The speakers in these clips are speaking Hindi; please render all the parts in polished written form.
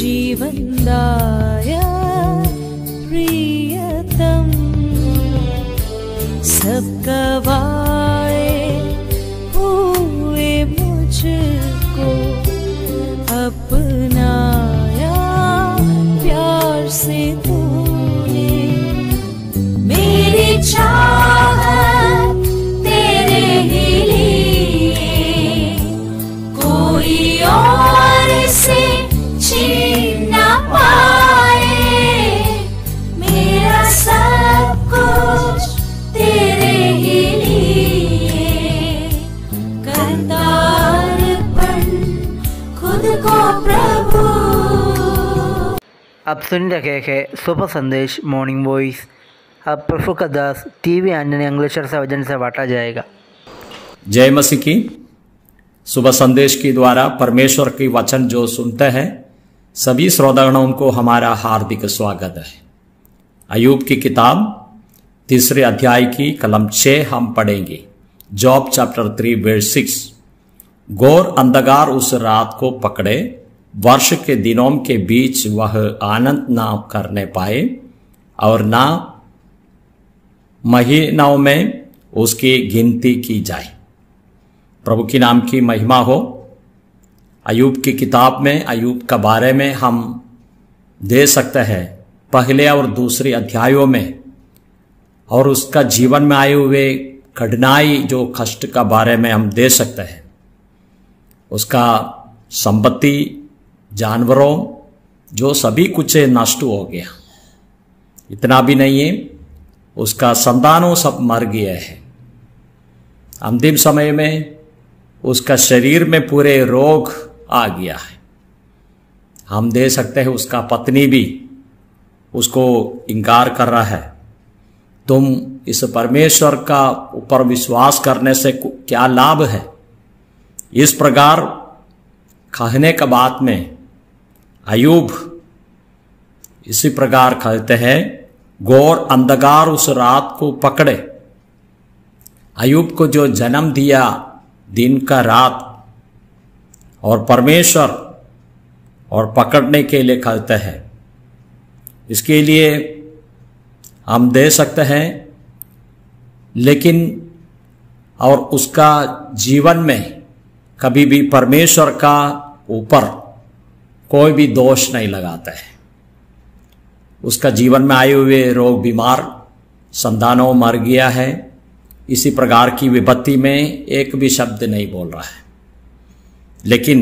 जीवनदाया प्रियतम, सब गवाए हुए मुझको अपनाया प्यार से तूने। मेरी चाहत तेरे ही लिए, कोई और इसे छीन ना पाए। मेरा सब कुछ तेरे ही लिए, करता अर्पण खुद को प्रभु। आप सुन रहे हैं सुबह संदेश मॉर्निंग वॉइस। अब प्रभु का दास टीवी आंजनी अंग्लेश्वर से वजन से बांटा जाएगा। जय मसीह की। सुबह संदेश के द्वारा परमेश्वर की वचन जो सुनते हैं सभी श्रोतागणों को हमारा हार्दिक स्वागत है। अय्यूब की किताब 3 अध्याय की कलम 6 हम पढ़ेंगे। Job chapter 3 verse 6। घोर अंधकार उस रात को पकड़े, वर्ष के दिनों के बीच वह आनंद ना करने पाए और ना महीनों में उसकी गिनती की जाए। प्रभु की नाम की महिमा हो। अय्यूब की किताब में अय्यूब के बारे में हम दे सकते हैं पहले और दूसरे अध्यायों में, और उसका जीवन में आए हुए कठिनाई जो कष्ट का बारे में हम दे सकते हैं। उसका संपत्ति, जानवरों जो सभी कुछ नष्ट हो गया। इतना भी नहीं है, उसका संतानों सब मर गए हैं। अंतिम समय में उसका शरीर में पूरे रोग आ गया है। हम दे सकते हैं उसका पत्नी भी उसको इनकार कर रहा है। तुम इस परमेश्वर का ऊपर विश्वास करने से क्या लाभ है? इस प्रकार कहने के बाद में अय्यूब इसी प्रकार कहते हैं, घोर अंधकार उस रात को पकड़े। अय्यूब को जो जन्म दिया दिन का रात, और परमेश्वर और पकड़ने के लिए कहते हैं। इसके लिए हम दे सकते हैं, लेकिन और उसका जीवन में कभी भी परमेश्वर का ऊपर कोई भी दोष नहीं लगाता है। उसका जीवन में आए हुए रोग, बीमार, संतानों मर गया है, इसी प्रकार की विपत्ति में एक भी शब्द नहीं बोल रहा है। लेकिन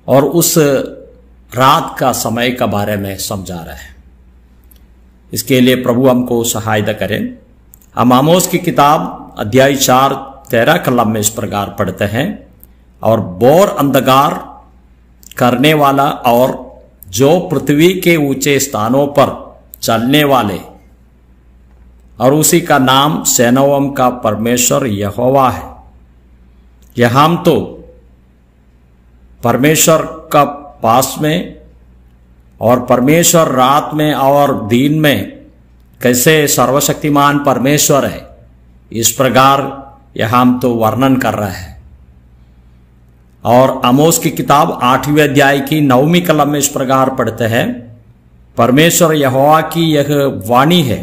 और उस रात का समय के बारे में समझा रहा है। इसके लिए प्रभु हमको सहायता करें। हम आमोस की किताब अध्याय 4 13 कलम में इस प्रकार पढ़ते हैं, और बोर अंधकार करने वाला और जो पृथ्वी के ऊंचे स्थानों पर चलने वाले, और उसी का नाम सेनाओं का परमेश्वर यहोवा है। यह हम तो परमेश्वर का पास में, और परमेश्वर रात में और दिन में कैसे सर्वशक्तिमान परमेश्वर है, इस प्रकार यह हम तो वर्णन कर रहा है। और आमोस की किताब 8वें अध्याय की 9वीं कलम में इस प्रकार पढ़ते हैं, परमेश्वर यहोवा की यह वाणी है,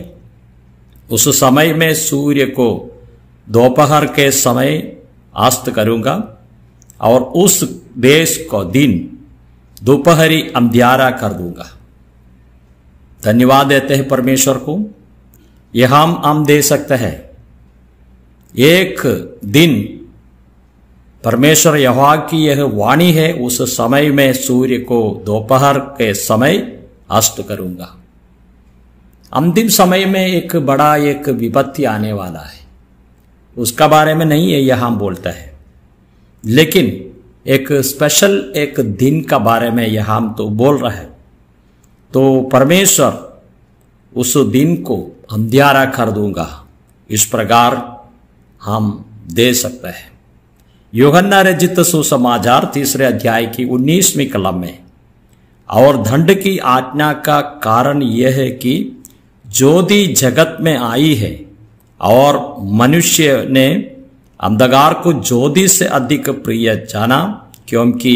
उस समय में सूर्य को दोपहर के समय अस्त करूंगा, और उस देश को दिन दोपहरी अंधियारा कर दूंगा। धन्यवाद देते हैं परमेश्वर को। यह हम दे सकते हैं। एक दिन परमेश्वर यहोवा की यह वाणी है, उस समय में सूर्य को दोपहर के समय अस्त करूंगा। अंतिम समय में एक बड़ा एक विपत्ति आने वाला है, उसका बारे में नहीं है यह हम बोलता है, लेकिन एक स्पेशल एक दिन का बारे में यह हम तो बोल रहा है। तो परमेश्वर उस दिन को अंधियारा कर दूंगा, इस प्रकार हम दे सकते हैं। यूहन्ना रचित सुसमाचार 3 अध्याय की 19वीं कलम में, और दंड की आज्ञा का कारण यह है कि ज्योति जगत में आई है, और मनुष्य ने अंधकार को ज्योति से अधिक प्रिय जाना, क्योंकि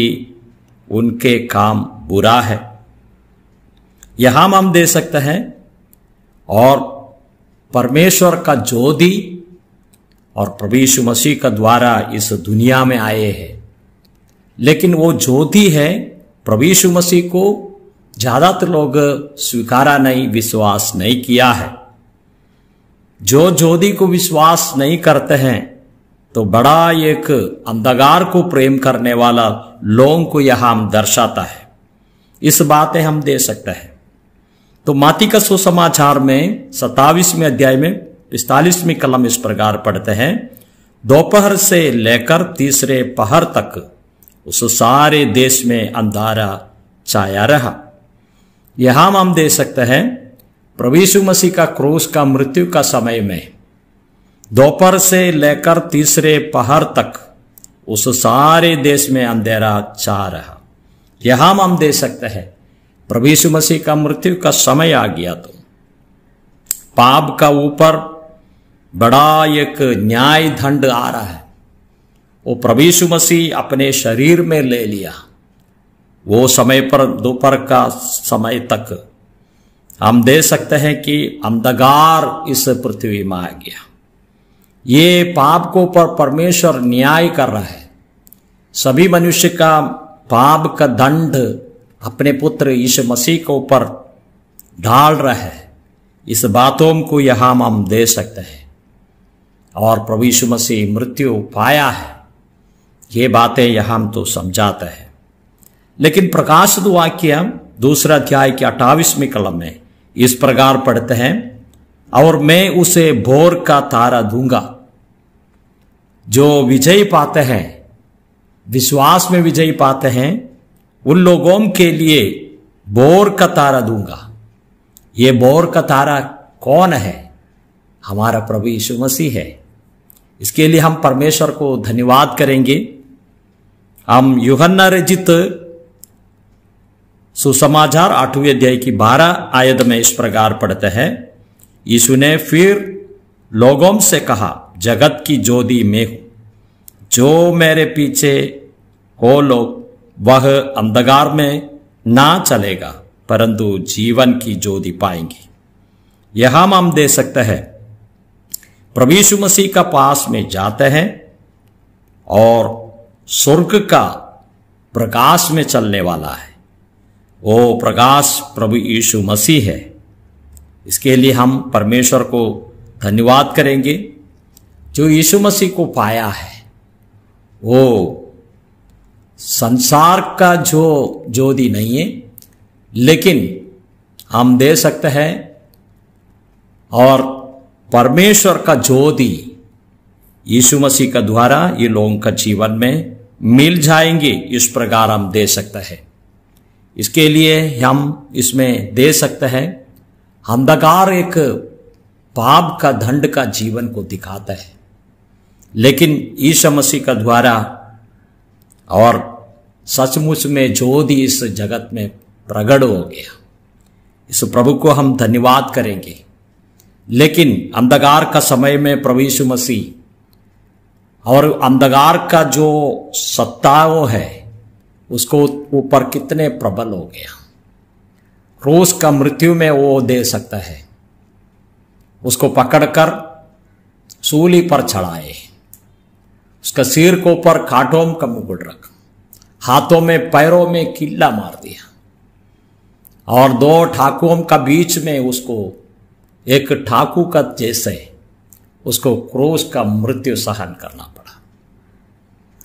उनके काम बुरा है। यहां हम दे सकते हैं और परमेश्वर का ज्योति और प्रभु यीशु मसीह का द्वारा इस दुनिया में आए हैं, लेकिन वो ज्योति है प्रभु यीशु मसीह को ज्यादातर लोग स्वीकारा नहीं, विश्वास नहीं किया है। जो ज्योति को विश्वास नहीं करते हैं तो बड़ा एक अंधकार को प्रेम करने वाला लोगों को यहां हम दर्शाता है। इस बातें हम दे सकते हैं। तो मत्ती का सुसमाचार में 27वें अध्याय में 45वीं कलम इस प्रकार पढ़ते हैं, दोपहर से लेकर तीसरे पहर तक उस सारे देश में अंधारा छाया रहा। यहां हम दे सकते हैं प्रभु यीशु मसीह का क्रूस का मृत्यु का समय में दोपहर से लेकर तीसरे पहर तक उस सारे देश में अंधेरा छा रहा। यहां हम दे सकते हैं प्रभु यीशु मसीह का मृत्यु का समय आ गया तो पाप का ऊपर बड़ा एक न्याय दंड आ रहा है। वो प्रभु यीशु मसीह अपने शरीर में ले लिया। वो समय पर दोपहर का समय तक हम दे सकते हैं कि अंधकार इस पृथ्वी में आ गया। ये पाप को पर परमेश्वर न्याय कर रहा है। सभी मनुष्य का पाप का दंड अपने पुत्र यीशु मसीह के ऊपर डाल रहा है। इस बातों को यहां हम दे सकते हैं और प्रभु यीशु मसीह मृत्यु पाया है, ये बातें यहां हम तो समझाते हैं। लेकिन प्रकाशित वाक्य दूसरा अध्याय के 28वें कलम में इस प्रकार पढ़ते हैं, और मैं उसे भोर का तारा दूंगा। जो विजय पाते हैं, विश्वास में विजय पाते हैं, उन लोगों के लिए भोर का तारा दूंगा। ये भोर का तारा कौन है? हमारा प्रभु यीशु मसीह है। इसके लिए हम परमेश्वर को धन्यवाद करेंगे। हम यूहन्ना रचित सुसमाचार 8वें अध्याय की 12 आयत में इस प्रकार पढ़ते हैं, यीशु ने फिर लोगों से कहा, जगत की ज्योति मैं हूं। जो मेरे पीछे हो लोग वह अंधकार में ना चलेगा परंतु जीवन की ज्योति पाएंगे। यहां हम दे सकते हैं प्रभु यीशु मसीह का पास में जाते हैं और स्वर्ग का प्रकाश में चलने वाला है। वो प्रकाश प्रभु यीशु मसीह है। इसके लिए हम परमेश्वर को धन्यवाद करेंगे जो यीशु मसीह को पाया है। वो संसार का जो ज्योति नहीं है, लेकिन हम दे सकते हैं और परमेश्वर का ज्योति यीशु मसीह का द्वारा ये लोगों का जीवन में मिल जाएंगे। इस प्रकार हम दे सकते हैं। इसके लिए हम इसमें दे सकते हैं, अंधकार एक पाप का दंड का जीवन को दिखाता है, लेकिन यीशु मसीह का द्वारा और सचमुच में ज्योति इस जगत में प्रकट हो गया। इस प्रभु को हम धन्यवाद करेंगे। लेकिन अंधकार का समय में प्रभु यीशु मसीह और अंधकार का जो सत्ताओं है उसको ऊपर कितने प्रबल हो गया। क्रूस का मृत्यु में वो दे सकता है, उसको पकड़कर सूली पर चढ़ाए, उसका सिर को ऊपर कांटों का मुकुट रखा, हाथों में पैरों में किल्ला मार दिया और दो ठाकुओं का बीच में उसको एक ठाकू का जैसे उसको क्रूस का मृत्यु सहन करना पड़ा।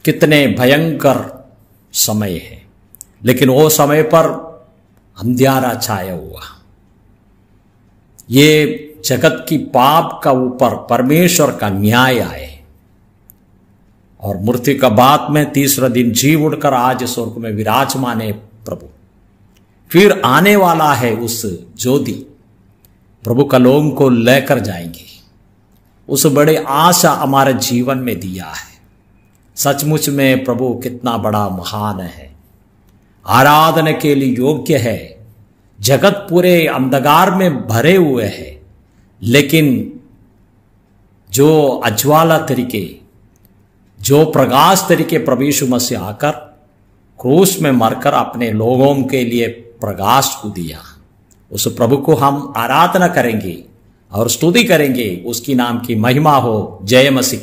कितने भयंकर समय है, लेकिन वो समय पर अंधियारा छाया हुआ। ये जगत की पाप का ऊपर परमेश्वर का न्याय आए और मृत्यु का बाद में तीसरा दिन जी उड़कर आज स्वर्ग में विराजमान है प्रभु। फिर आने वाला है उस ज्योति, प्रभु का लोगों को लेकर जाएंगे। उस बड़े आशा हमारे जीवन में दिया है। सचमुच में प्रभु कितना बड़ा महान है, आराधना के लिए योग्य है। जगत पूरे अंधकार में भरे हुए है, लेकिन जो अज्वाला तरीके, जो प्रकाश तरीके प्रभु यीशु मसीह आकर क्रूस में मरकर अपने लोगों के लिए प्रकाश को दिया। उस प्रभु को हम आराधना करेंगे और स्तुति करेंगे, उसकी नाम की महिमा हो। जय मसीह।